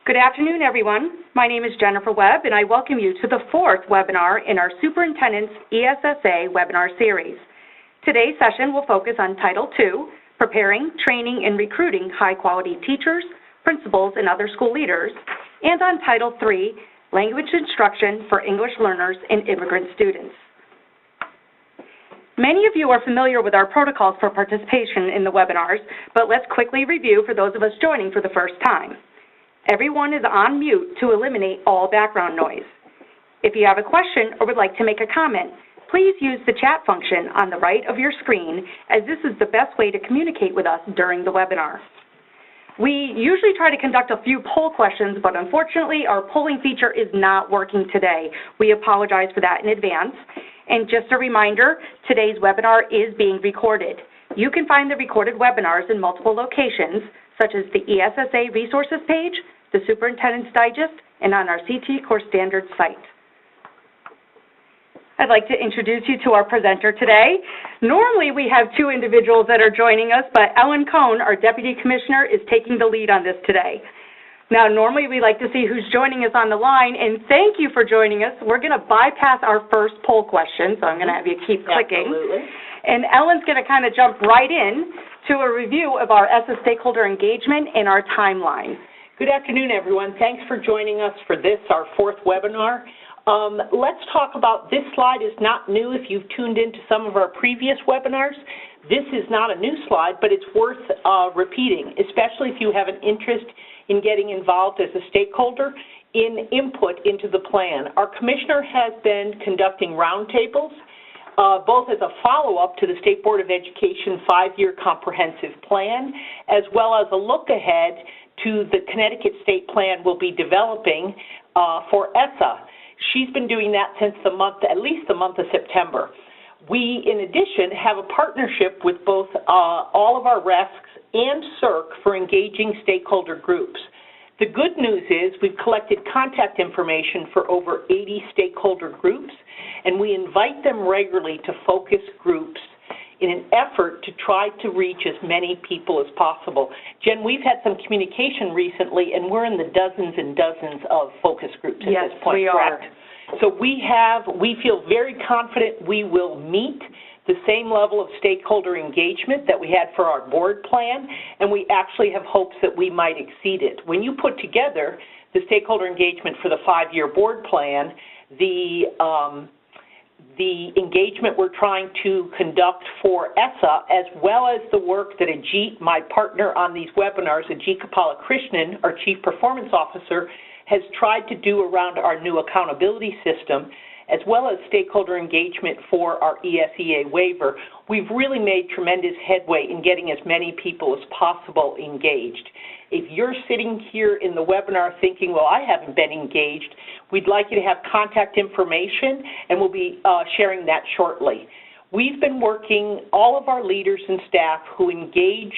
Good afternoon, everyone. My name is Jennifer Webb, and I welcome you to the fourth webinar in our Superintendents ESSA webinar series. Today's session will focus on Title II, Preparing, Training, and Recruiting High-Quality Teachers, Principals, and Other School Leaders, and on Title III, Language Instruction for English Learners and Immigrant Students. Many of you are familiar with our protocols for participation in the webinars, but let's quickly review for those of us joining for the first time. Everyone is on mute to eliminate all background noise. If you have a question or would like to make a comment, please use the chat function on the right of your screen, as this is the best way to communicate with us during the webinar. We usually try to conduct a few poll questions, but unfortunately our polling feature is not working today. We apologize for that in advance. And just a reminder, today's webinar is being recorded. You can find the recorded webinars in multiple locations, such as the ESSA Resources page, the Superintendent's Digest, and on our CT Course Standards site. I'd like to introduce you to our presenter today. Normally we have two individuals that are joining us, but Ellen Cohn, our Deputy Commissioner, is taking the lead on this today. Now, normally we like to see who's joining us on the line, and thank you for joining us. We're going to bypass our first poll question, so I'm going to have you keep clicking. Absolutely. And Ellen's going to kind of jump right in to a review of our ESSA stakeholder engagement and our timeline. Good afternoon, everyone. Thanks for joining us for this, our fourth webinar. Let's talk about, this slide is not new if you've tuned into some of our previous webinars. This is not a new slide, but it's worth repeating, especially if you have an interest in getting involved as a stakeholder in input into the plan. Our commissioner has been conducting roundtables, both as a follow-up to the State Board of Education 5-year comprehensive plan, as well as a look ahead to the Connecticut State Plan we'll be developing for ESSA. She's been doing that since the month, at least the month of September. We, in addition, have a partnership with both all of our RESCs and CERC for engaging stakeholder groups. The good news is we've collected contact information for over 80 stakeholder groups, and we invite them regularly to focus groups in an effort to try to reach as many people as possible. Jen, we've had some communication recently, and we're in the dozens and dozens of focus groups at this point. Yes, we are. So we feel very confident we will meet the same level of stakeholder engagement that we had for our board plan, and we actually have hopes that we might exceed it. When you put together the stakeholder engagement for the 5-year board plan, the engagement we're trying to conduct for ESSA, as well as the work that Ajit, my partner on these webinars, Ajit Kapalakrishnan, our Chief Performance Officer, has tried to do around our new accountability system, as well as stakeholder engagement for our ESEA waiver, we've really made tremendous headway in getting as many people as possible engaged. If you're sitting here in the webinar thinking, well, I haven't been engaged, we'd like you to have contact information, and we'll be sharing that shortly. We've been working, all of our leaders and staff who engage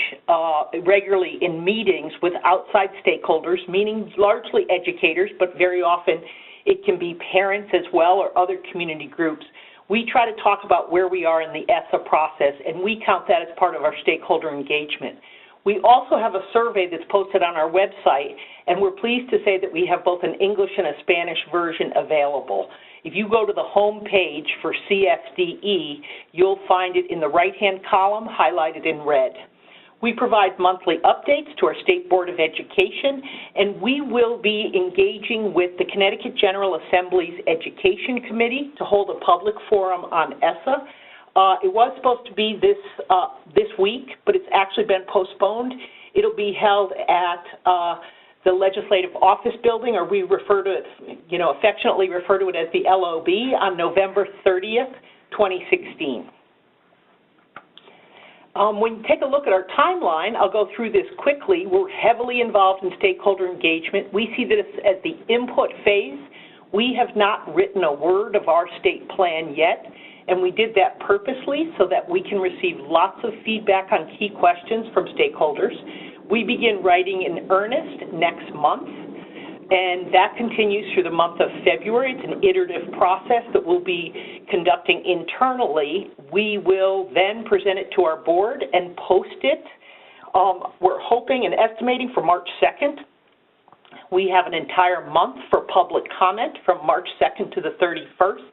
regularly in meetings with outside stakeholders, meaning largely educators, but very often it can be parents as well or other community groups. We try to talk about where we are in the ESSA process, and we count that as part of our stakeholder engagement. We also have a survey that's posted on our website, and we're pleased to say that we have both an English and a Spanish version available. If you go to the home page for CFDE, you'll find it in the right-hand column highlighted in red. We provide monthly updates to our State Board of Education, and we will be engaging with the Connecticut General Assembly's Education Committee to hold a public forum on ESSA. It was supposed to be this week, but it's actually been postponed. It'll be held at the Legislative Office Building, or we refer to it, affectionately refer to it as the LOB, on November 30th, 2016. When you take a look at our timeline, I'll go through this quickly. We're heavily involved in stakeholder engagement. We see this as the input phase. We have not written a word of our state plan yet, and we did that purposely so that we can receive lots of feedback on key questions from stakeholders. We begin writing in earnest next month, and that continues through the month of February. It's an iterative process that we'll be conducting internally. We will then present it to our board and post it. We're hoping and estimating for March 2nd. We have an entire month for public comment from March 2nd to the 31st.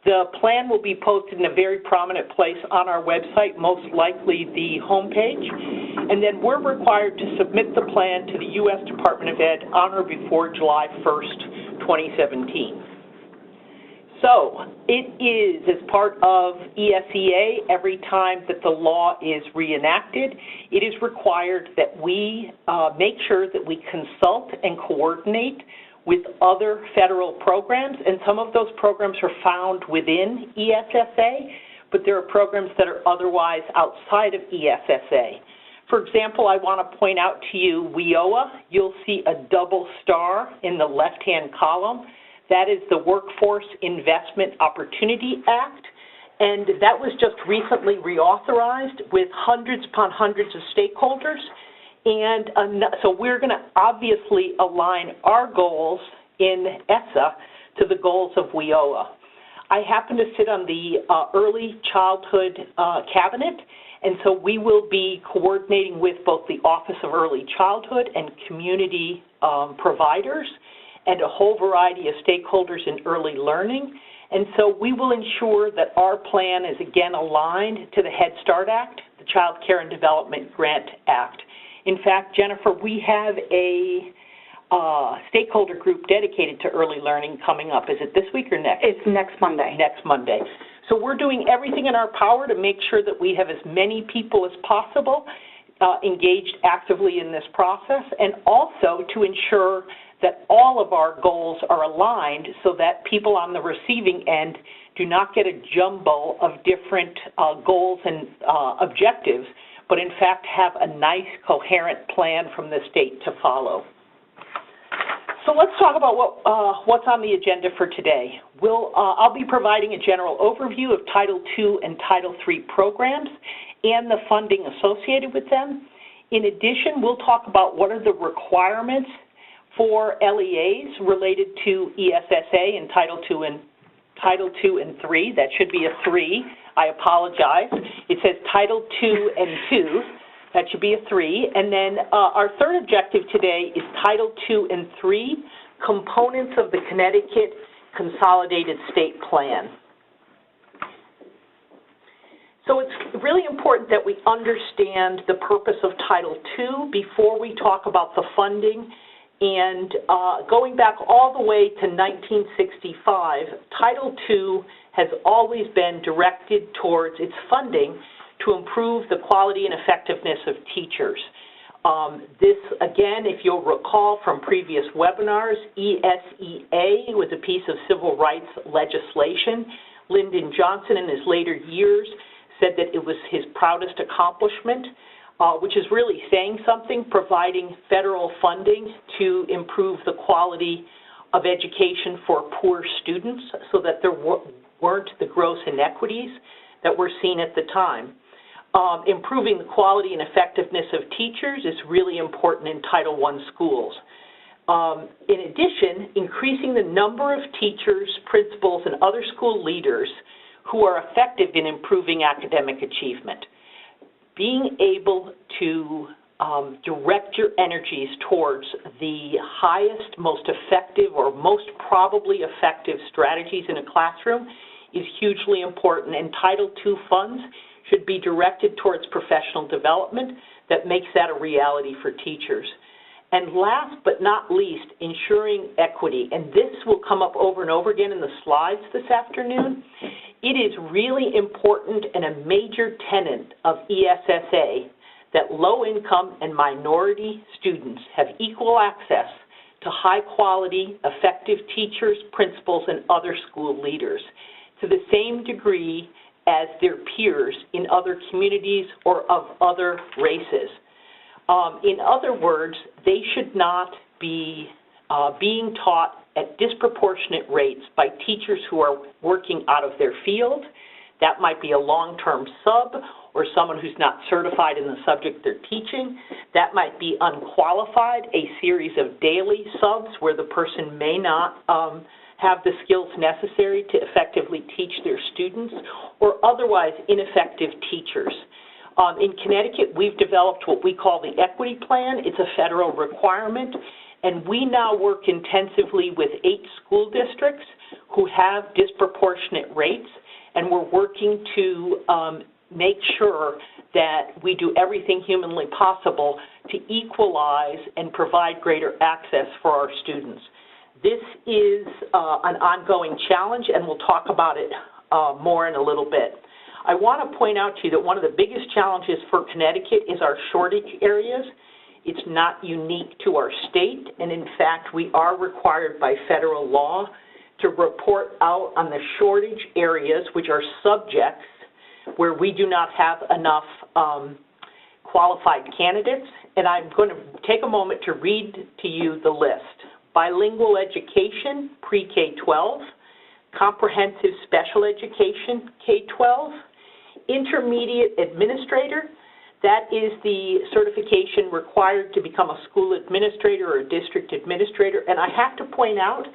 The plan will be posted in a very prominent place on our website, most likely the homepage. And then we're required to submit the plan to the U.S. Department of Ed on or before July 1st, 2017. So it is, as part of ESSA, every time that the law is reenacted, it is required that we make sure that we consult and coordinate with other federal programs, and some of those programs are found within ESSA, but there are programs that are otherwise outside of ESSA. For example, I want to point out to you WIOA. You'll see a double star in the left-hand column. That is the Workforce Investment Opportunity Act, and that was just recently reauthorized with hundreds upon hundreds of stakeholders. And so we're going to obviously align our goals in ESSA to the goals of WIOA. I happen to sit on the Early Childhood Cabinet, and so we will be coordinating with both the Office of Early Childhood and community providers and a whole variety of stakeholders in early learning. And so we will ensure that our plan is again aligned to the Head Start Act, the Child Care and Development Grant Act. In fact, Jennifer, we have a stakeholder group dedicated to early learning coming up. Is it this week or next? It's next Monday. Next Monday. So we're doing everything in our power to make sure that we have as many people as possible engaged actively in this process, and also to ensure that all of our goals are aligned so that people on the receiving end do not get a jumble of different goals and objectives, but in fact have a nice, coherent plan from the state to follow. So let's talk about what's on the agenda for today. I'll be providing a general overview of Title II and Title III programs and the funding associated with them. In addition, we'll talk about what are the requirements for LEAs related to ESSA and Title II and III. That should be a 3. I apologize. It says Title II and II. That should be a 3. And then our third objective today is Title II and III, components of the Connecticut Consolidated State Plan. So it's really important that we understand the purpose of Title II before we talk about the funding. And going back all the way to 1965, Title II has always been directed towards its funding to improve the quality and effectiveness of teachers. This, again, if you'll recall from previous webinars, ESSA was a piece of civil rights legislation. Lyndon Johnson, in his later years, said that it was his proudest accomplishment, which is really saying something, providing federal funding to improve the quality of education for poor students so that there weren't the gross inequities that were seen at the time. Improving the quality and effectiveness of teachers is really important in Title I schools. In addition, increasing the number of teachers, principals, and other school leaders who are effective in improving academic achievement. Being able to direct your energies towards the highest, most effective, or most probably effective strategies in a classroom is hugely important, and Title II funds should be directed towards professional development that makes that a reality for teachers. And last but not least, ensuring equity, and this will come up over and over again in the slides this afternoon. It is really important and a major tenet of ESSA that low-income and minority students have equal access to high-quality, effective teachers, principals, and other school leaders to the same degree as their peers in other communities or of other races. In other words, they should not be being taught at disproportionate rates by teachers who are working out of their field. That might be a long-term sub or someone who's not certified in the subject they're teaching. That might be unqualified, a series of daily subs where the person may not have the skills necessary to effectively teach their students, or otherwise ineffective teachers. In Connecticut, we've developed what we call the equity plan. It's a federal requirement, And we now work intensively with 8 school districts who have disproportionate rates, and we're working to make sure that we do everything humanly possible to equalize and provide greater access for our students. This is an ongoing challenge, and we'll talk about it more in a little bit. I want to point out to you that one of the biggest challenges for Connecticut is our shortage areas. It's not unique to our state, and in fact, we are required by federal law to report out on the shortage areas, which are subjects where we do not have enough qualified candidates. And I'm going to take a moment to read to you the list. Bilingual education, pre-K-12, comprehensive special education, K-12, intermediate administrator, that is the certification required to become a school administrator or a district administrator. And I have to point out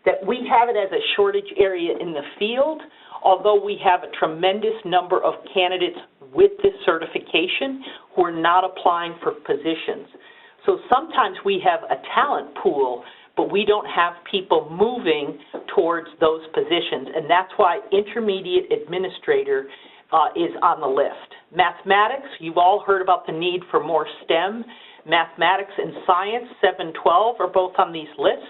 that we have it as a shortage area in the field, although we have a tremendous number of candidates with this certification who are not applying for positions. So sometimes we have a talent pool, but we don't have people moving towards those positions, and that's why intermediate administrator is on the list. Mathematics, you've all heard about the need for more STEM. Mathematics and science, 7-12, are both on these lists.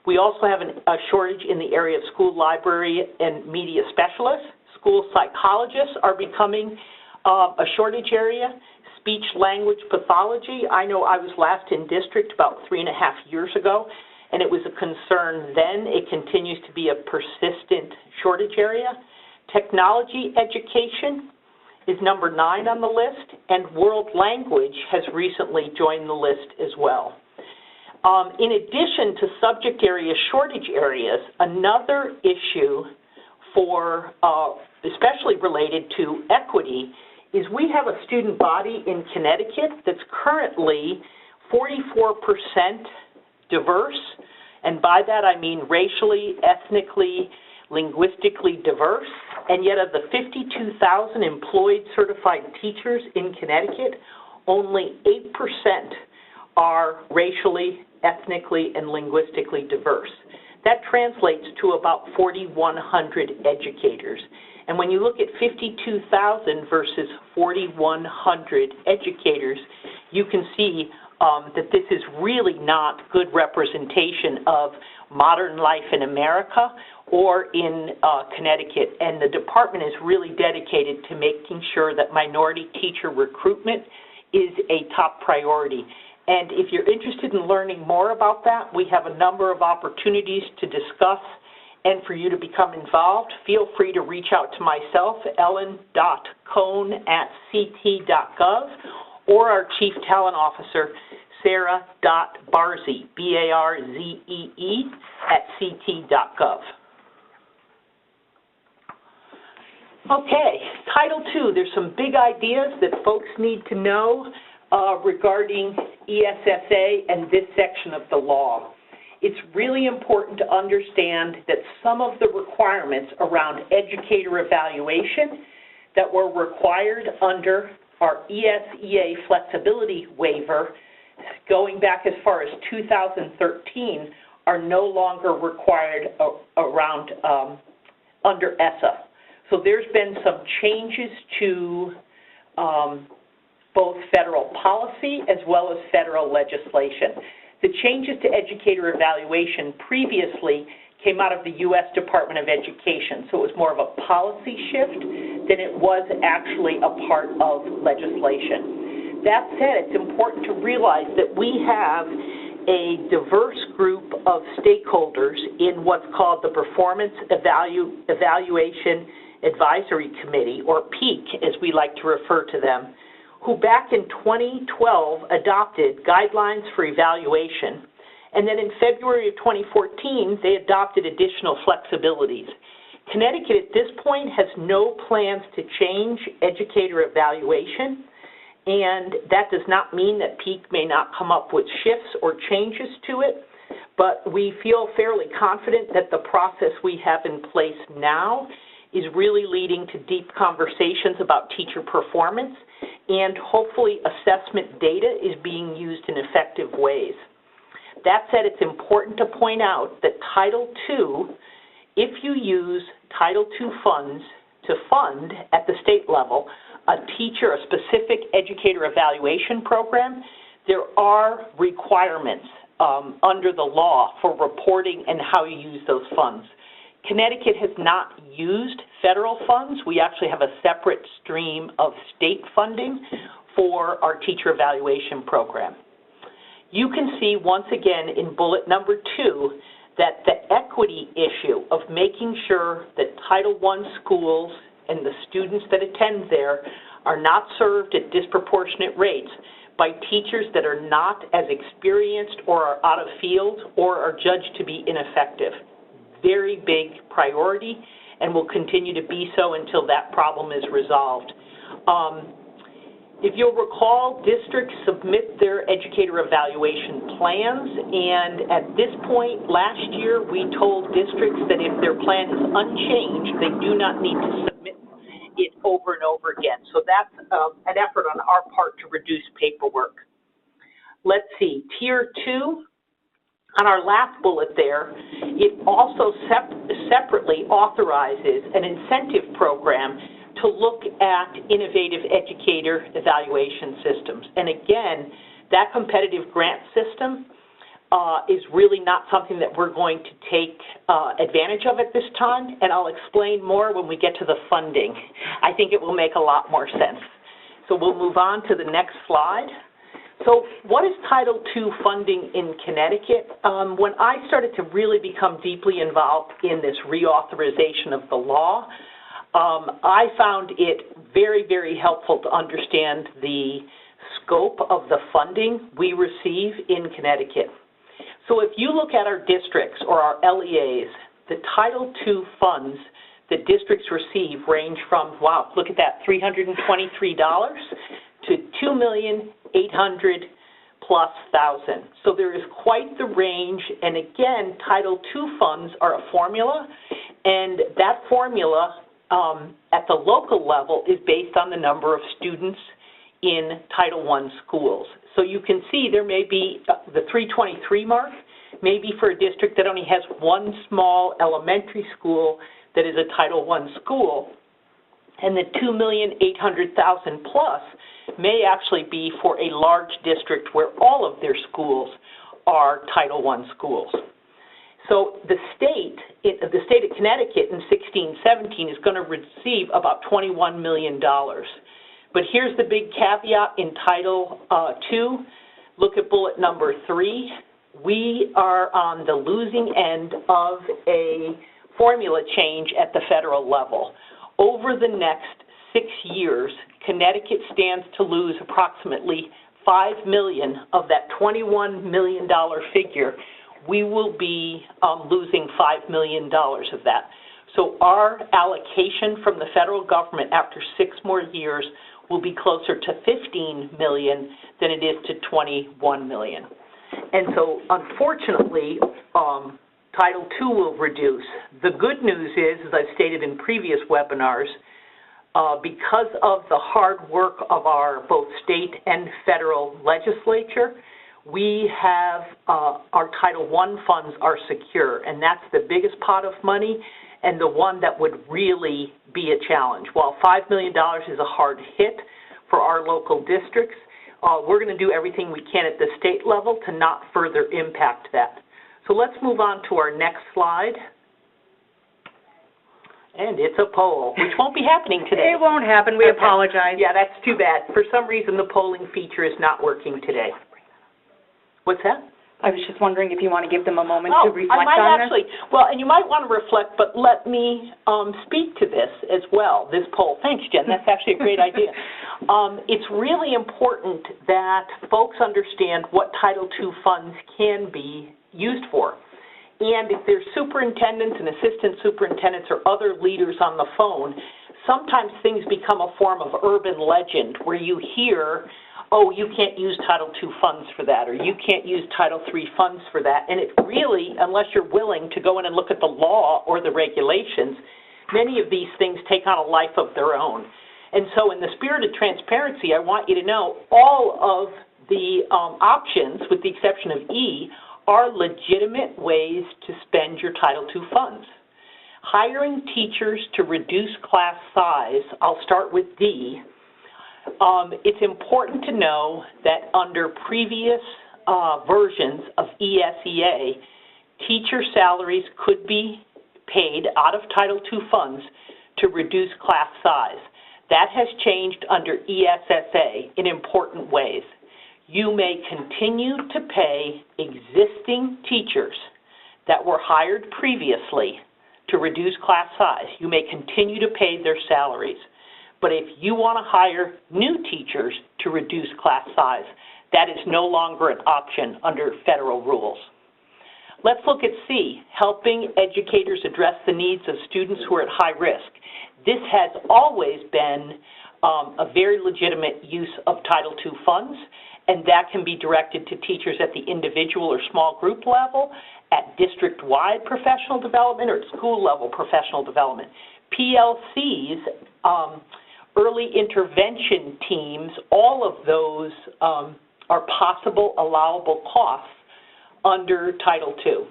We also have a shortage in the area of school library and media specialists. School psychologists are becoming a shortage area. Speech language pathology, I know I was last in district about 3.5 years ago, and it was a concern then. It continues to be a persistent shortage area. Technology education is number 9 on the list, and world language has recently joined the list as well. In addition to subject area shortage areas, another issue for, especially related to equity, is we have a student body in Connecticut that's currently 44% diverse, and by that I mean racially, ethnically, linguistically diverse, and yet of the 52,000 employed certified teachers in Connecticut, only 8% are racially, ethnically, and linguistically diverse. That translates to about 4,100 educators. And when you look at 52,000 versus 4,100 educators, you can see that this is really not good representation of modern life in America or in Connecticut. And the department is really dedicated to making sure that minority teacher recruitment is a top priority. And if you're interested in learning more about that, we have a number of opportunities to discuss and for you to become involved. Feel free to reach out to myself, ellen.cohn@ct.gov, or our Chief Talent Officer, sarah.barzee, B-A-R-Z-E-E, @ct.gov. Okay, Title II, there's some big ideas that folks need to know regarding ESSA and this section of the law. It's really important to understand that some of the requirements around educator evaluation that were required under our ESEA flexibility waiver going back as far as 2013 are no longer required around under ESSA. So there's been some changes to both federal policy as well as federal legislation. The changes to educator evaluation previously came out of the U.S. Department of Education, so it was more of a policy shift than it was actually a part of legislation. That said, it's important to realize that we have a diverse group of stakeholders in what's called the Performance Evaluation Advisory Committee, or PEAC as we like to refer to them, who back in 2012 adopted guidelines for evaluation, and then in February of 2014 they adopted additional flexibilities. Connecticut at this point has no plans to change educator evaluation, and that does not mean that PEAC may not come up with shifts or changes to it, but we feel fairly confident that the process we have in place now is really leading to deep conversations about teacher performance, and hopefully assessment data is being used in effective ways. that said, it's important to point out that Title II, if you use Title II funds to fund at the state level a teacher, a specific educator evaluation program, there are requirements under the law for reporting and how you use those funds. Connecticut has not used federal funds. We actually have a separate stream of state funding for our teacher evaluation program. You can see once again in bullet number 2 that the equity issue of making sure that Title I schools and the students that attend there are not served at disproportionate rates by teachers that are not as experienced or are out of field or are judged to be ineffective. Very big priority and will continue to be so until that problem is resolved. If you'll recall, districts submit their educator evaluation plans, and at this point last year we told districts that if their plan is unchanged, they do not need to submit it over and over again. So that's an effort on our part to reduce paperwork. Let's see, Tier 2, on our last bullet there, it also separately authorizes an incentive program to look at innovative educator evaluation systems. And again, that competitive grant system is really not something that we're going to take advantage of at this time, and I'll explain more when we get to the funding. I think it will make a lot more sense. So we'll move on to the next slide. So what is Title II funding in Connecticut? When I started to really become deeply involved in this reauthorization of the law, I found it very, very helpful to understand the scope of the funding we receive in Connecticut. So if you look at our districts or our LEAs, the Title II funds that districts receive range from, wow, look at that, $323 to $2,800,000+. So there is quite the range, and again, Title II funds are a formula, and that formula at the local level is based on the number of students in Title I schools. So you can see there may be the 323 mark, maybe for a district that only has one small elementary school that is a Title I school, and the $2,800,000 plus may actually be for a large district where all of their schools are Title I schools. So the state of Connecticut in 16-17 is going to receive about $21 million. But here's the big caveat in Title II. Look at bullet number 3. We are on the losing end of a formula change at the federal level. Over the next 6 years, Connecticut stands to lose approximately $5 million of that $21 million figure. We will be losing $5 million of that. So our allocation from the federal government after 6 more years will be closer to $15 million than it is to $21 million. And so unfortunately, Title II will reduce. The good news is, as I've stated in previous webinars, because of the hard work of our both state and federal legislature, we have our Title I funds are secure, and that's the biggest pot of money and the one that would really be a challenge. While $5 million is a hard hit for our local districts, we're going to do everything we can at the state level to not further impact that. So let's move on to our next slide. And it's a poll, which won't be happening today. It won't happen. We apologize. Yeah, that's too bad. For some reason, the polling feature is not working today. What's that? I was just wondering if you want to give them a moment to reflect I might on actually, well, and you might want to reflect, but let me speak to this as well, this poll. Thanks, Jen. That's actually a great idea. It's really important that folks understand what Title II funds can be used for. And if there's superintendents and assistant superintendents or other leaders on the phone, sometimes things become a form of urban legend where you hear, oh, you can't use Title II funds for that, or you can't use Title III funds for that. And it really, unless you're willing to go in and look at the law or the regulations, many of these things take on a life of their own. And so in the spirit of transparency, I want you to know all of the options, with the exception of E, are legitimate ways to spend your Title II funds. Hiring teachers to reduce class size, I'll start with D. It's important to know that under previous versions of ESSA, teacher salaries could be paid out of Title II funds to reduce class size. That has changed under ESSA in important ways. You may continue to pay existing teachers that were hired previously to reduce class size. You may continue to pay their salaries. But if you want to hire new teachers to reduce class size, that is no longer an option under federal rules. Let's look at C, helping educators address the needs of students who are at high risk. This has always been a very legitimate use of Title II funds, and that can be directed to teachers at the individual or small group level, at district-wide professional development, or at school-level professional development. PLCs, early intervention teams, all of those are possible allowable costs under Title II.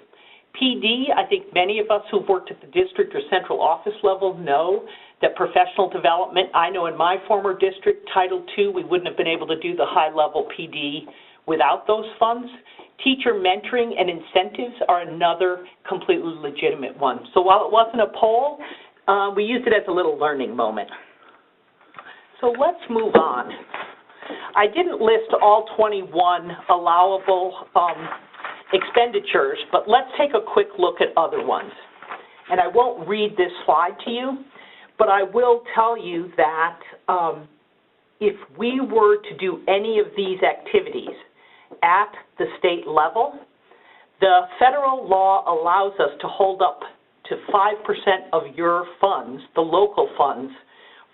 PD, I think many of us who've worked at the district or central office level know that professional development, I know in my former district, Title II, we wouldn't have been able to do the high-level PD without those funds. Teacher mentoring and incentives are another completely legitimate one. So while it wasn't a poll, we used it as a little learning moment. So let's move on. I didn't list all 21 allowable expenditures, but let's take a quick look at other ones. And I won't read this slide to you, but I will tell you that if we were to do any of these activities at the state level, the federal law allows us to hold up to 5% of your funds, the local funds,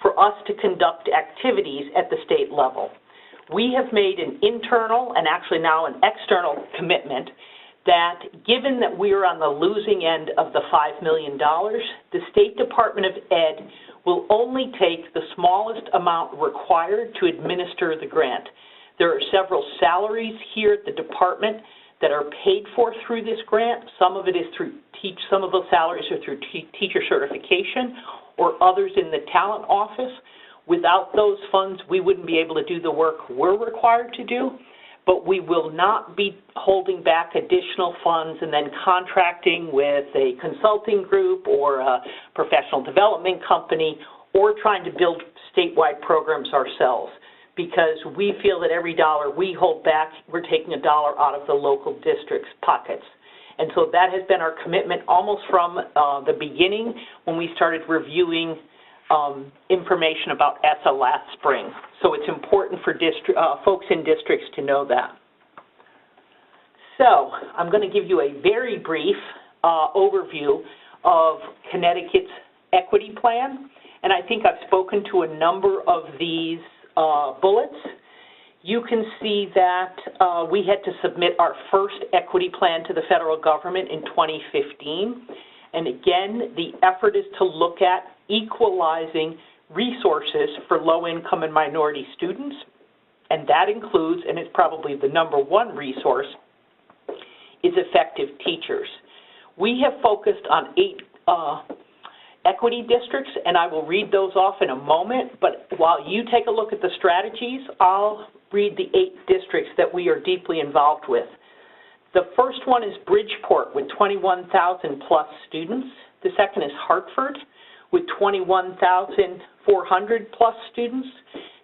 for us to conduct activities at the state level. We have made an internal and actually now an external commitment that given that we are on the losing end of the $5 million, the State Department of Ed will only take the smallest amount required to administer the grant. There are several salaries here at the department that are paid for through this grant. Some of it is through some of those salaries are through teacher certification or others in the talent office. Without those funds, we wouldn't be able to do the work we're required to do, but we will not be holding back additional funds and then contracting with a consulting group or a professional development company or trying to build statewide programs ourselves, because we feel that every dollar we hold back, we're taking a dollar out of the local district's pockets. And so that has been our commitment almost from the beginning when we started reviewing information about ESSA last spring. So it's important for folks in districts to know that. So I'm going to give you a very brief overview of Connecticut's equity plan, and I think I've spoken to a number of these bullets. You can see that we had to submit our first equity plan to the federal government in 2015. And again, the effort is to look at equalizing resources for low-income and minority students. And that includes, and it's probably the #1 resource, is effective teachers. We have focused on 8 equity districts, and I will read those off in a moment, but while you take a look at the strategies, I'll read the 8 districts that we are deeply involved with. The first one is Bridgeport with 21,000 plus students. The second is Hartford with 21,400 plus students.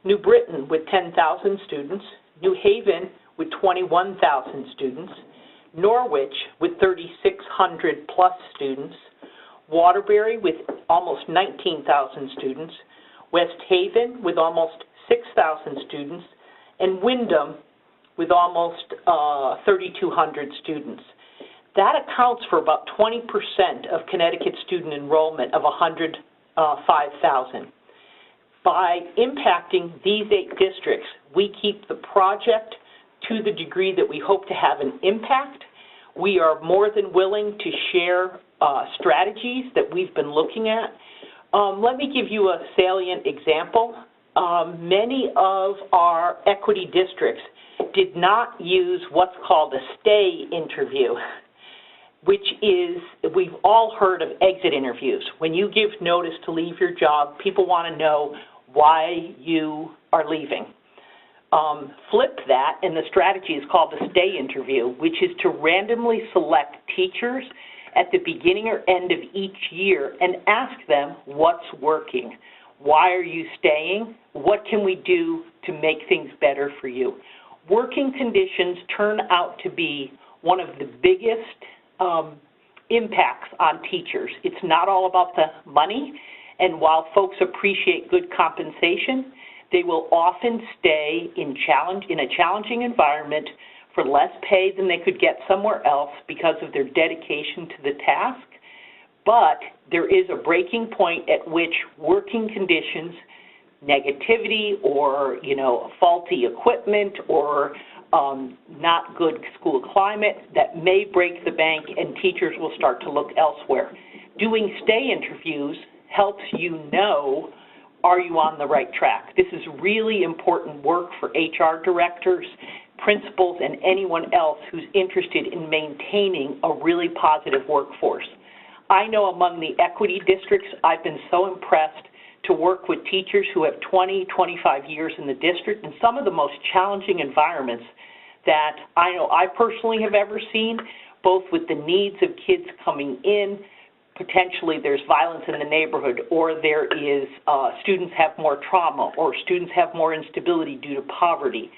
New Britain with 10,000 students. New Haven with 21,000 students. Norwich with 3,600 plus students. Waterbury with almost 19,000 students, West Haven with almost 6,000 students, and Windham with almost 3,200 students. That accounts for about 20% of Connecticut student enrollment of 105,000. By impacting these 8 districts, we keep the project to the degree that we hope to have an impact. We are more than willing to share strategies that we've been looking at. Let me give you a salient example. Many of our equity districts did not use what's called a stay interview, which is, we've all heard of exit interviews. When you give notice to leave your job, people want to know why you are leaving. Flip that, and the strategy is called the stay interview, which is to randomly select teachers at the beginning or end of each year and ask them what's working. Why are you staying? What can we do to make things better for you? Working conditions turn out to be one of the biggest impacts on teachers. It's not all about the money, and while folks appreciate good compensation, they will often stay in a challenging environment for less pay than they could get somewhere else because of their dedication to the task. But there is a breaking point at which working conditions, negativity, or faulty equipment, or not good school climate, that may break the bank, and teachers will start to look elsewhere. Doing stay interviews helps you know, are you on the right track? This is really important work for HR directors, principals, and anyone else who's interested in maintaining a really positive workforce. I know among the equity districts, I've been so impressed to work with teachers who have 20, 25 years in the district in some of the most challenging environments that I know I personally have ever seen, both with the needs of kids coming in, potentially there's violence in the neighborhood, or there is students have more trauma, or students have more instability due to poverty.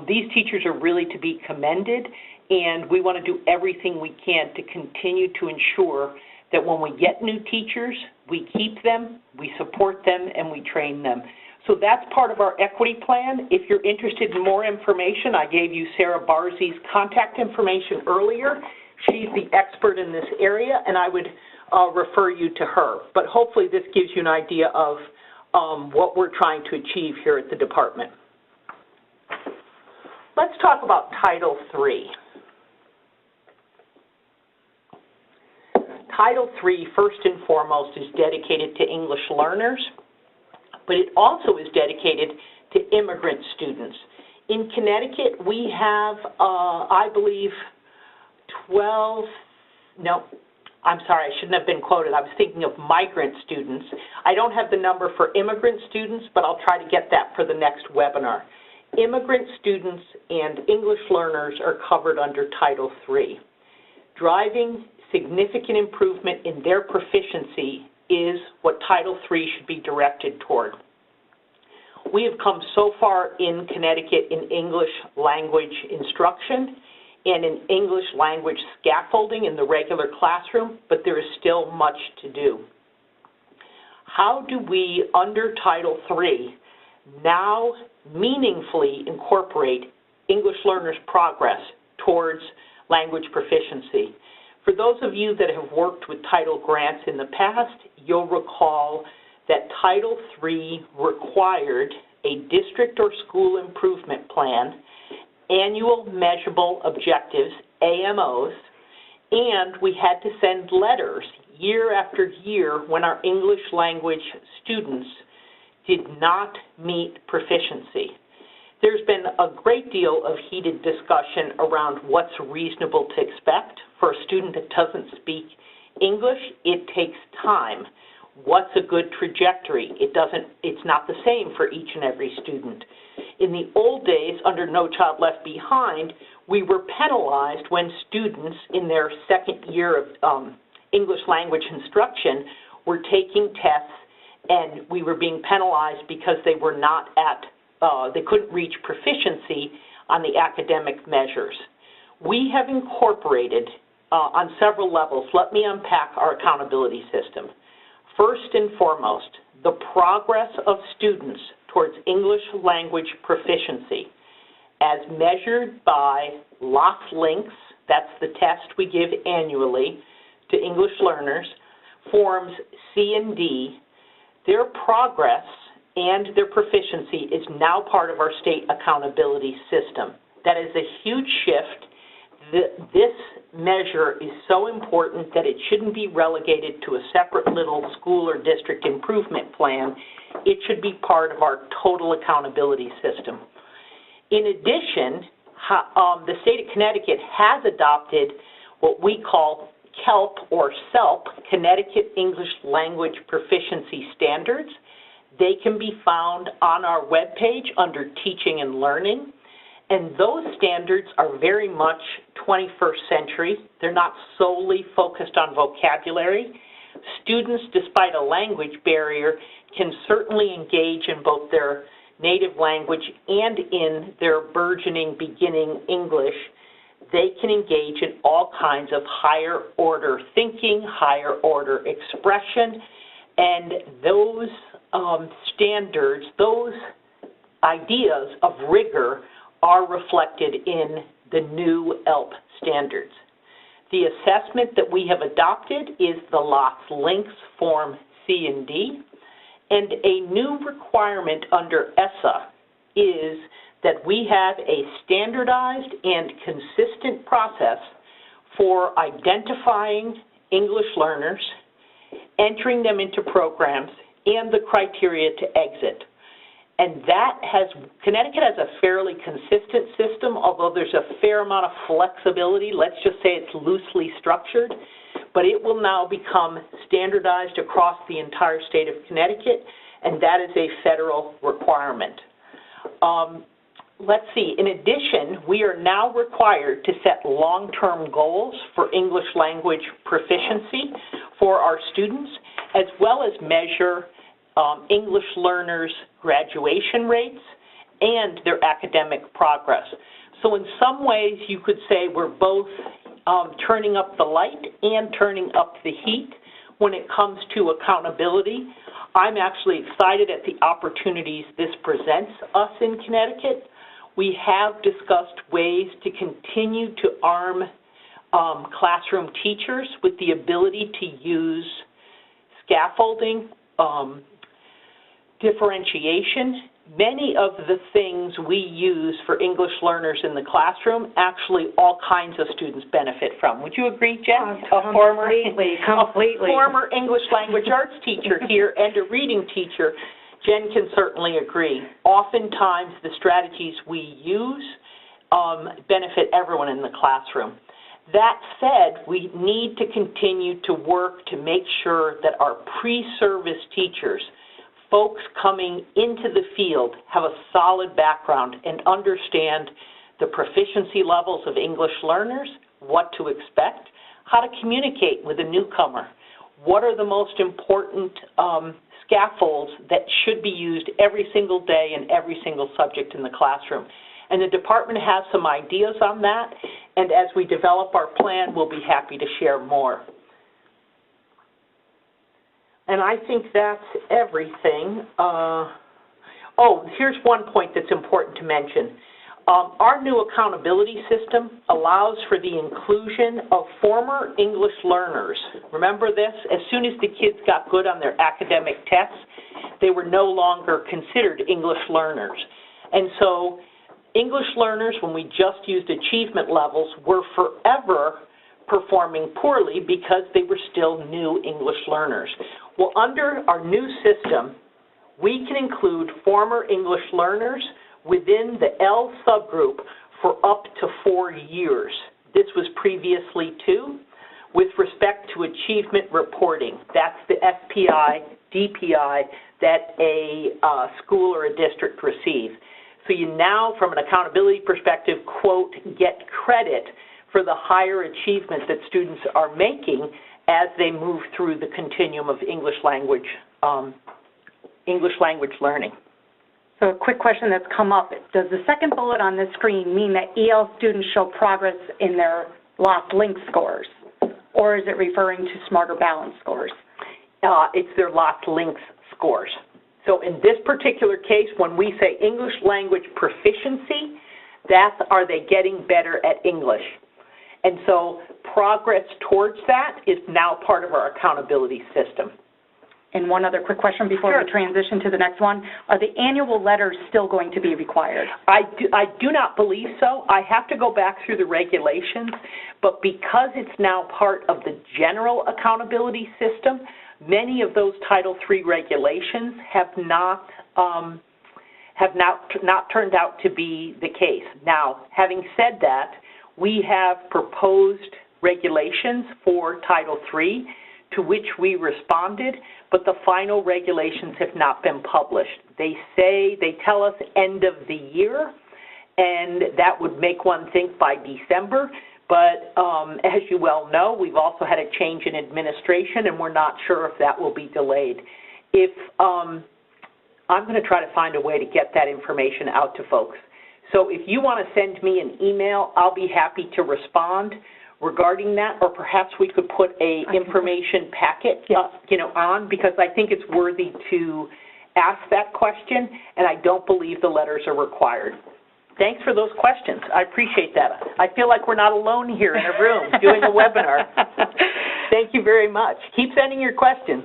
These teachers are really to be commended, and we want to do everything we can to continue to ensure that when we get new teachers, we keep them, we support them, and we train them. So that's part of our equity plan. If you're interested in more information, I gave you Sarah Barzi's contact information earlier. She's the expert in this area, and I would refer you to her. But hopefully this gives you an idea of what we're trying to achieve here at the department. Let's talk about Title III. Title III, first and foremost, is dedicated to English learners, but it also is dedicated to immigrant students. In Connecticut, we have, I believe, I'm sorry, I shouldn't have been quoted. I was thinking of migrant students. I don't have the number for immigrant students, but I'll try to get that for the next webinar. Immigrant students and English learners are covered under Title III. Driving significant improvement in their proficiency is what Title III should be directed toward. We have come so far in Connecticut in English language instruction and in English language scaffolding in the regular classroom, but there is still much to do. How do we, under Title III, now meaningfully incorporate English learners' progress towards language proficiency? For those of you that have worked with Title grants in the past, you'll recall that Title III required a district or school improvement plan, annual measurable objectives, AMOs, and we had to send letters year after year when our English language students did not meet proficiency. There's been a great deal of heated discussion around what's reasonable to expect for a student that doesn't speak English. It takes time. What's a good trajectory? It's not the same for each and every student. In the old days, under No Child Left Behind, we were penalized when students in their second year of English language instruction were taking tests, and we were being penalized because they were not they couldn't reach proficiency on the academic measures. We have incorporated on several levels. Let me unpack our accountability system. First and foremost, the progress of students towards English language proficiency as measured by LOS links, that's the test we give annually to English learners, forms C and D. Their progress and their proficiency is now part of our state accountability system. That is a huge shift. This measure is so important that it shouldn't be relegated to a separate little school or district improvement plan. It should be part of our total accountability system. In addition, the state of Connecticut has adopted what we call CELP or CELP, Connecticut English Language Proficiency Standards. They can be found on our webpage under Teaching and Learning. And those standards are very much 21st century. They're not solely focused on vocabulary. Students, despite a language barrier, can certainly engage in both their native language and in their burgeoning beginning English. They can engage in all kinds of higher order thinking, higher order expression, and those standards, those ideas of rigor are reflected in the new ELP standards. The assessment that we have adopted is the LOTS-LINKS Form C and D, and a new requirement under ESSA is that we have a standardized and consistent process for identifying English learners, entering them into programs, and the criteria to exit. And that Connecticut has a fairly consistent system, although there's a fair amount of flexibility. Let's just say it's loosely structured, but it will now become standardized across the entire state of Connecticut, and that is a federal requirement. Let's see, in addition, we are now required to set long-term goals for English language proficiency for our students, as well as measure English learners' graduation rates and their academic progress. So in some ways, you could say we're both turning up the light and turning up the heat when it comes to accountability. I'm actually excited at the opportunities this presents us in Connecticut. We have discussed ways to continue to arm classroom teachers with the ability to use scaffolding, differentiation. Many of the things we use for English learners in the classroom, actually all kinds of students benefit from. Would you agree, Jen? Completely. A former English language arts teacher here and a reading teacher, Jen can certainly agree. Oftentimes the strategies we use benefit everyone in the classroom. That said, we need to continue to work to make sure that our pre-service teachers, folks coming into the field, have a solid background and understand the proficiency levels of English learners, what to expect, how to communicate with a newcomer, what are the most important scaffolds that should be used every single day in every single subject in the classroom. And the department has some ideas on that, and as we develop our plan, we'll be happy to share more. And I think that's everything. Here's one point that's important to mention. Our new accountability system allows for the inclusion of former English learners. Remember this? As soon as the kids got good on their academic tests, they were no longer considered English learners. And so English learners, when we just used achievement levels, were forever performing poorly because they were still new English learners. Well, under our new system, we can include former English learners within the L subgroup for up to 4 years. This was previously 2. With respect to achievement reporting, that's the SPI, DPI that a school or a district receives. So you now, from an accountability perspective, quote, get credit for the higher achievement that students are making as they move through the continuum of English language learning. So a quick question that's come up. Does the second bullet on this screen mean that EL students show progress in their LOTS-LINKS scores, or is it referring to Smarter Balance scores? It's their LOTS-LINKS scores. So in this particular case, when we say English language proficiency, that's are they getting better at English? And so progress towards that is now part of our accountability system. And one other quick question before we transition to the next one. Are the annual letters still going to be required? I do not believe so. I have to go back through the regulations, but because it's now part of the general accountability system, many of those Title III regulations have not have not turned out to be the case. Now, having said that, we have proposed regulations for Title III to which we responded, but the final regulations have not been published. They tell us end of the year, and that would make one think by December, but as you well know, we've also had a change in administration, and we're not sure if that will be delayed. I'm going to try to find a way to get that information out to folks. So if you want to send me an email, I'll be happy to respond regarding that, or perhaps we could put a information packet on, because I think it's worthy to ask that question, and I don't believe the letters are required. Thanks for those questions. I appreciate that. I feel like we're not alone here in a room doing a webinar. Thank you very much. Keep sending your questions.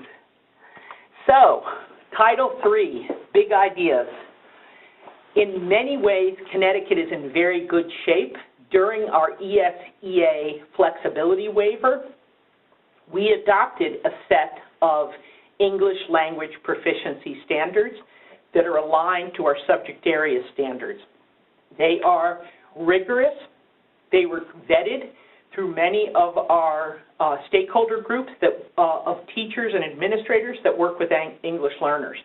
So, Title III, big ideas. In many ways, Connecticut is in very good shape. During our ESSA flexibility waiver, we adopted a set of English language proficiency standards that are aligned to our subject area standards. They are rigorous. They were vetted through many of our stakeholder groups of teachers and administrators that work with English learners.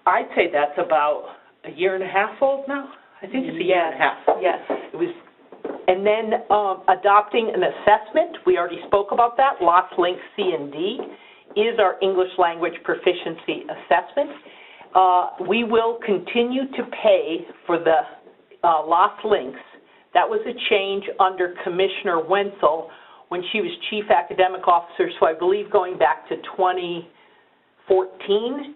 I'd say that's about a year and a half old now. I think it's a year and a half. Yes. And then adopting an assessment, we already spoke about that. LOS Links C and D is our English language proficiency assessment. We will continue to pay for the LOS Links. That was a change under Commissioner Wenzel when she was Chief Academic Officer, so I believe going back to 2014,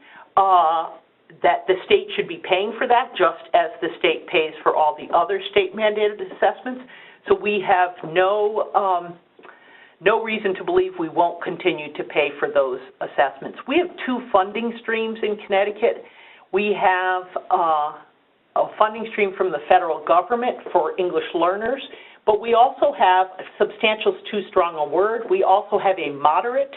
that the state should be paying for that, just as the state pays for all the other state-mandated assessments. So we have no reason to believe we won't continue to pay for those assessments. We have two funding streams in Connecticut. We have a funding stream from the federal government for English learners, but we also have, substantial is too strong a word, we also have a moderate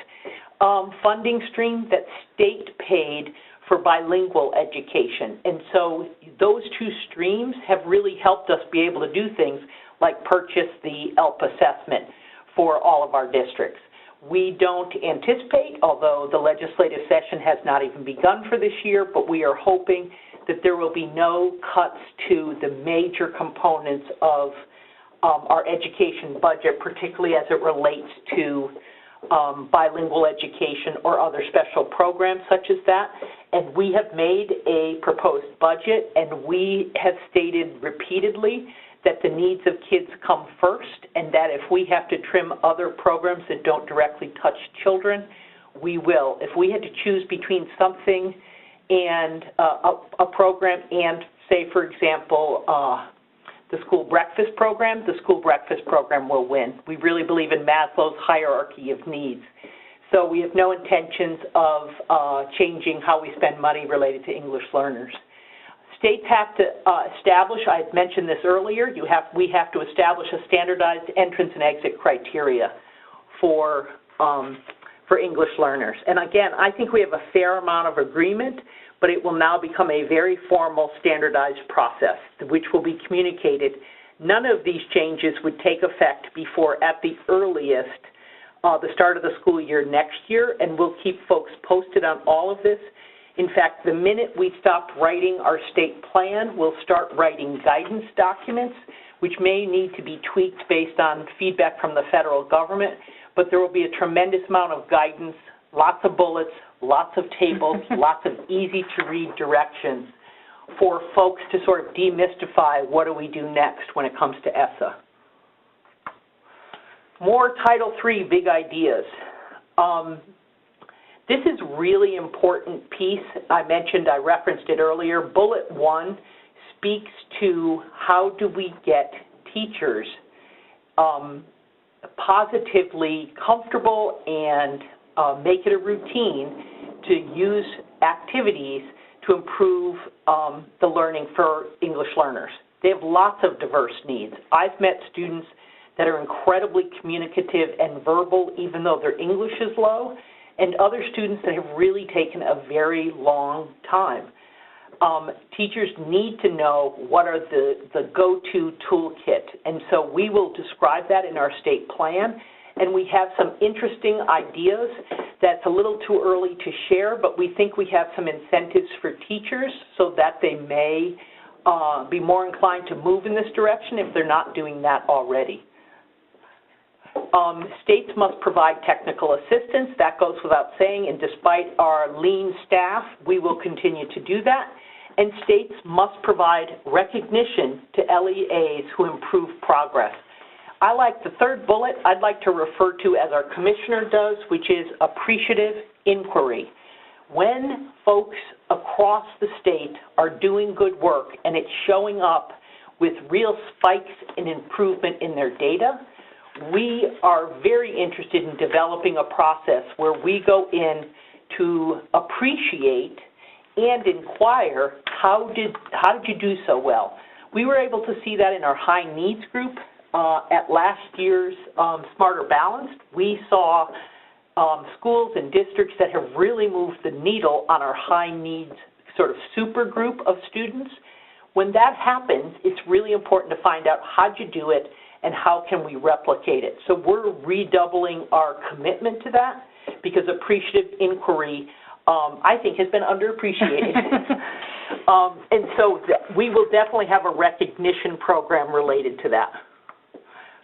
funding stream that's state-paid for bilingual education. And so those two streams have really helped us be able to do things like purchase the ELP assessment for all of our districts. We don't anticipate, although the legislative session has not even begun for this year, but we are hoping that there will be no cuts to the major components of our education budget, particularly as it relates to bilingual education or other special programs such as that. And we have made a proposed budget, and we have stated repeatedly that the needs of kids come first, and that if we have to trim other programs that don't directly touch children, we will. If we had to choose between something and a program and, say, for example, the school breakfast program will win. We really believe in Maslow's hierarchy of needs. So we have no intentions of changing how we spend money related to English learners. States have to establish, I had mentioned this earlier, we have to establish a standardized entrance and exit criteria for English learners. And again, I think we have a fair amount of agreement, but it will now become a very formal standardized process, which will be communicated. None of these changes would take effect before, at the earliest, the start of the school year next year, and we'll keep folks posted on all of this. In fact, the minute we stopped writing our state plan, we'll start writing guidance documents, which may need to be tweaked based on feedback from the federal government, but there will be a tremendous amount of guidance, lots of bullets, lots of tables, lots of easy-to-read directions for folks to sort of demystify what do we do next when it comes to ESSA. More Title III big ideas. This is a really important piece. I referenced it earlier. Bullet 1 speaks to how do we get teachers positively comfortable and make it a routine to use activities to improve the learning for English learners. They have lots of diverse needs. I've met students that are incredibly communicative and verbal even though their English is low, and other students that have really taken a very long time. teachers need to know what are the go-to toolkit. And so we will describe that in our state plan. And we have some interesting ideas that's a little too early to share, but we think we have some incentives for teachers so that they may be more inclined to move in this direction if they're not doing that already. States must provide technical assistance. That goes without saying, and despite our lean staff, we will continue to do that. And states must provide recognition to LEAs who improve progress. I like the third bullet I'd like to refer to as our commissioner does, which is appreciative inquiry. When folks across the state are doing good work and it's showing up with real spikes in improvement in their data, we are very interested in developing a process where we go in to appreciate and inquire, how did you do so well? We were able to see that in our high needs group at last year's Smarter Balanced. We saw schools and districts that have really moved the needle on our high needs sort of super group of students. When that happens, it's really important to find out how'd you do it and how can we replicate it. So we're redoubling our commitment to that because appreciative inquiry, I think, has been underappreciated. And so we will definitely have a recognition program related to that.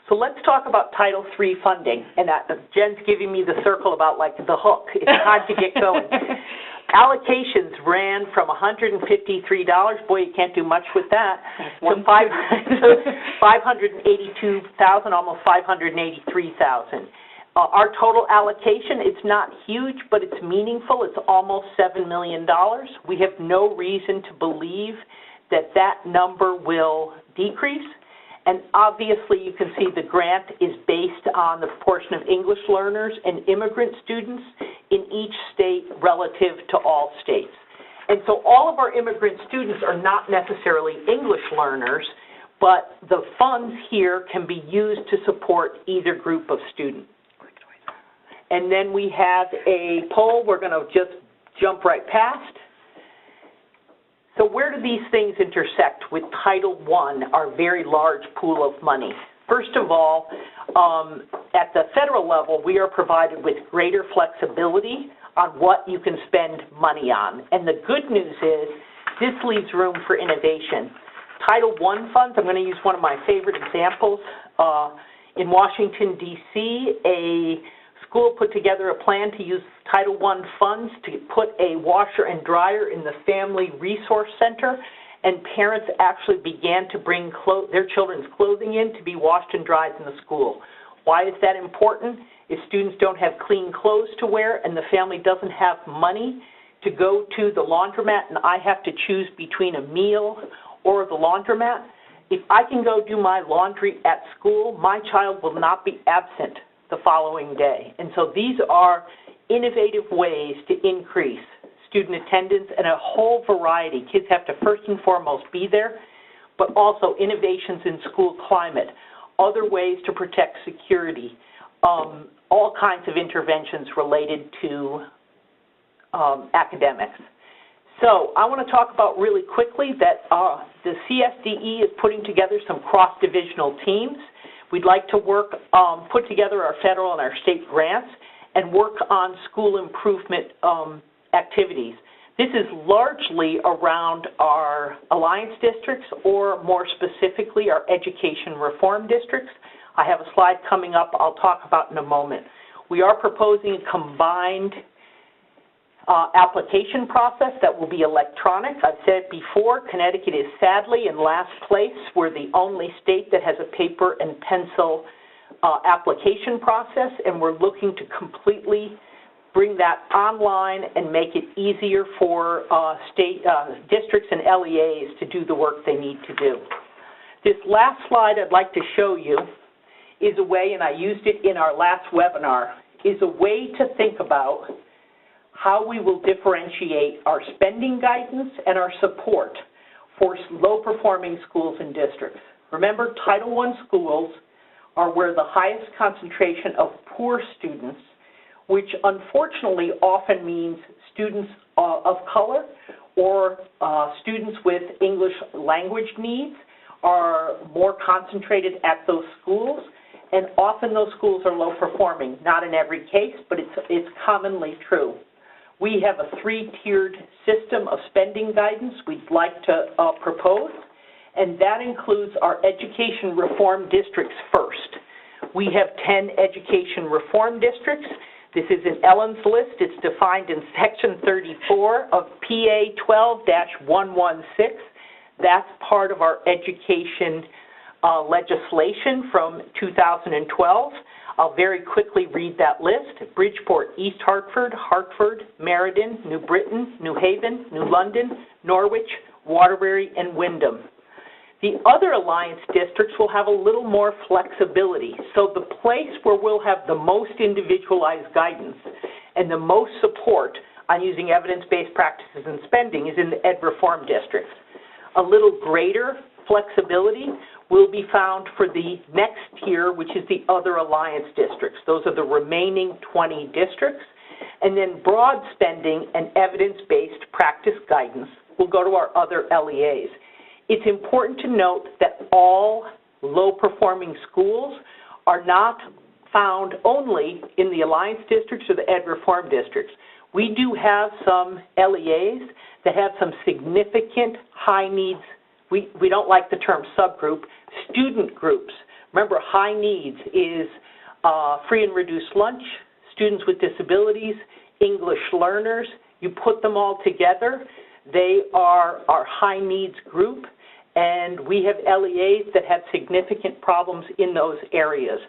So let's talk about Title III funding. And Jen's giving me the circle about like the hook. It's time to get going. Allocations ran from $153, boy, you can't do much with that, to $582,000, almost $583,000. Our total allocation, it's not huge, but it's meaningful. It's almost $7 million. We have no reason to believe that that number will decrease. And obviously, you can see the grant is based on the proportion of English learners and immigrant students in each state relative to all states. And so all of our immigrant students are not necessarily English learners, but the funds here can be used to support either group of students. And then we have a poll we're going to just jump right past. So where do these things intersect with Title I, our very large pool of money? First of all, at the federal level, we are provided with greater flexibility on what you can spend money on. And the good news is this leaves room for innovation. Title I funds, I'm going to use one of my favorite examples. In Washington, D.C., a school put together a plan to use Title I funds to put a washer and dryer in the Family Resource Center, and parents actually began to bring their children's clothing in to be washed and dried in the school. Why is that important? If students don't have clean clothes to wear and the family doesn't have money to go to the laundromat and I have to choose between a meal or the laundromat, if I can go do my laundry at school, my child will not be absent the following day. And so these are innovative ways to increase student attendance and a whole variety. Kids have to first and foremost be there, but also innovations in school climate, other ways to protect security, all kinds of interventions related to academics. So I want to talk about really quickly that the CSDE is putting together some cross-divisional teams. We'd like to work, put together our federal and our state grants and work on school improvement activities. This is largely around our alliance districts or more specifically our education reform districts. I have a slide coming up I'll talk about in a moment. We are proposing a combined application process that will be electronic. I've said it before, Connecticut is sadly in last place. We're the only state that has a paper and pencil application process, and we're looking to completely bring that online and make it easier for state districts and LEAs to do the work they need to do. This last slide I'd like to show you is a way, and I used it in our last webinar, is a way to think about how we will differentiate our spending guidance and our support for low-performing schools and districts. Remember, Title I schools are where the highest concentration of poor students, which unfortunately often means students of color or students with English language needs are more concentrated at those schools, and often those schools are low performing. Not in every case, but it's commonly true. We have a 3-tiered system of spending guidance we'd like to propose, and that includes our education reform districts first. We have 10 education reform districts. This is in Ellen's list. It's defined in Section 34 of PA 12-116. That's part of our education legislation from 2012. I'll very quickly read that list. Bridgeport, East Hartford, Hartford, Meriden, New Britain, New Haven, New London, Norwich, Waterbury, and Wyndham. The other alliance districts will have a little more flexibility. So the place where we'll have the most individualized guidance and the most support on using evidence-based practices and spending is in the ed reform districts. A little greater flexibility will be found for the next tier, which is the other alliance districts. Those are the remaining 20 districts. And then broad spending and evidence-based practice guidance will go to our other LEAs. It's important to note that all low-performing schools are not found only in the alliance districts or the ed reform districts. We do have some LEAs that have some significant high needs. We don't like the term subgroup, student groups. Remember, high needs is free and reduced lunch, students with disabilities, English learners. You put them all together, they are our high needs group, and we have LEAs that have significant problems in those areas.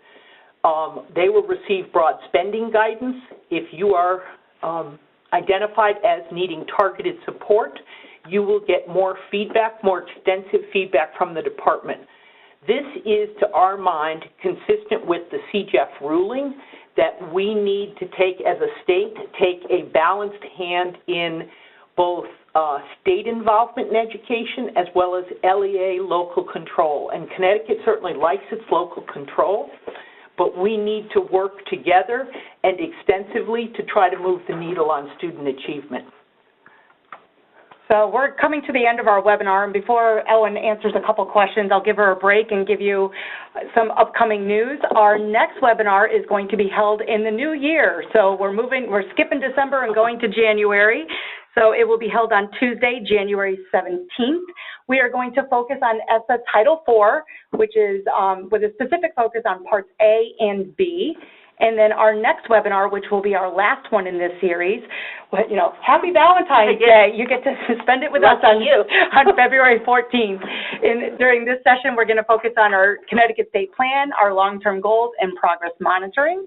They will receive broad spending guidance. If you are identified as needing targeted support, you will get more feedback, more extensive feedback from the department. This is, to our mind, consistent with the CGEF ruling that we need to take as a state, take a balanced hand in both state involvement in education as well as LEA local control. And Connecticut certainly likes its local control, but we need to work together and extensively to try to move the needle on student achievement. So we're coming to the end of our webinar, and before Ellen answers a couple questions, I'll give her a break and give you some upcoming news. Our next webinar is going to be held in the new year. So we're skipping December and going to January. So it will be held on Tuesday, January 17th. We are going to focus on ESSA Title IV, which is with a specific focus on parts A and B. And then our next webinar, which will be our last one in this series, happy Valentine's Day. You get to spend it with us on February 14th. During this session, we're going to focus on our Connecticut State Plan, our long-term goals, and progress monitoring.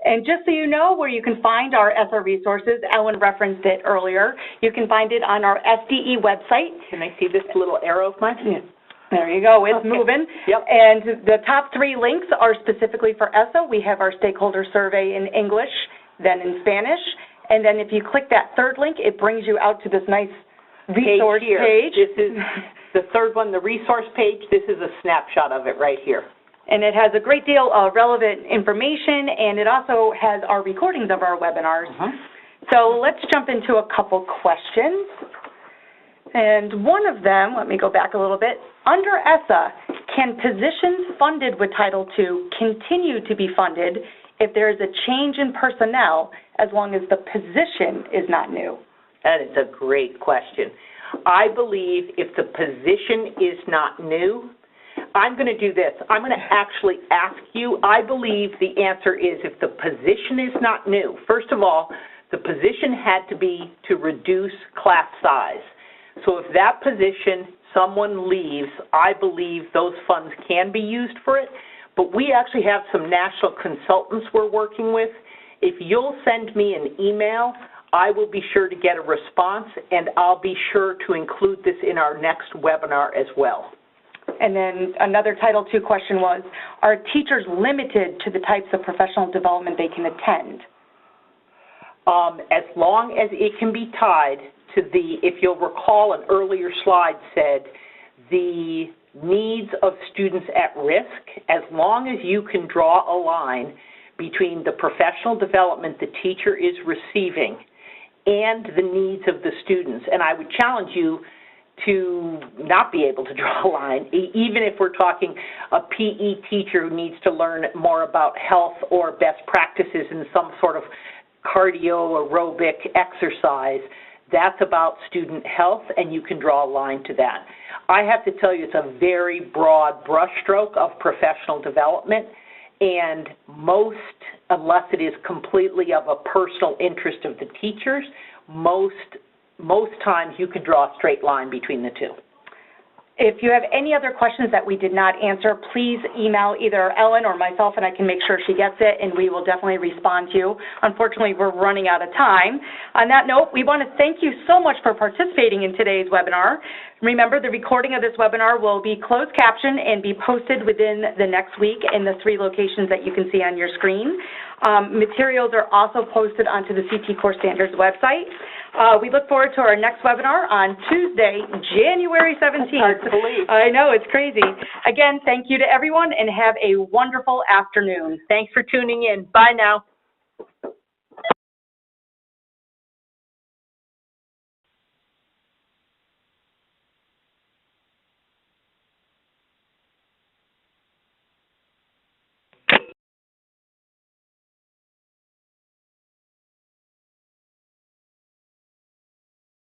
And just so you know where you can find our ESSA resources, Ellen referenced it earlier. You can find it on our SDE website. Can I see this little arrow of mine? Yeah. There you go, it's moving. Yep. And the top 3 links are specifically for ESSA. We have our stakeholder survey in English, then in Spanish. And then if you click that third link, it brings you out to this nice resource page. This is the third one, the resource page. This is a snapshot of it right here. And it has a great deal of relevant information, and it also has our recordings of our webinars. So let's jump into a couple questions. And one of them, let me go back a little bit. Under ESSA, can positions funded with Title II continue to be funded if there is a change in personnel as long as the position is not new? That is a great question. I believe if the position is not new, I'm going to do this. I'm going to actually ask you, I believe the answer is if the position is not new. First of all, the position had to be to reduce class size. So if that position, someone leaves, I believe those funds can be used for it. But we actually have some national consultants we're working with. If you'll send me an email, I will be sure to get a response, and I'll be sure to include this in our next webinar as well. And then another Title II question was, are teachers limited to the types of professional development they can attend? As long as it can be tied to the, if you'll recall, an earlier slide said, the needs of students at risk, as long as you can draw a line between the professional development the teacher is receiving and the needs of the students. And I would challenge you to not be able to draw a line, even if we're talking a PE teacher who needs to learn more about health or best practices in some sort of cardio aerobic exercise. That's about student health, and you can draw a line to that. I have to tell you, it's a very broad brushstroke of professional development, and most, unless it is completely of a personal interest of the teachers, most times you can draw a straight line between the two. If you have any other questions that we did not answer, please email either Ellen or myself, and I can make sure she gets it, and we will definitely respond to you. Unfortunately, we're running out of time. On that note, we want to thank you so much for participating in today's webinar. Remember, the recording of this webinar will be closed captioned and be posted within the next week in the 3 locations that you can see on your screen. Materials are also posted onto the CT Core Standards website. We look forward to our next webinar on Tuesday, January 17th. It's hard to believe. I know, it's crazy. Again, thank you to everyone, and have a wonderful afternoon. Thanks for tuning in. Bye now.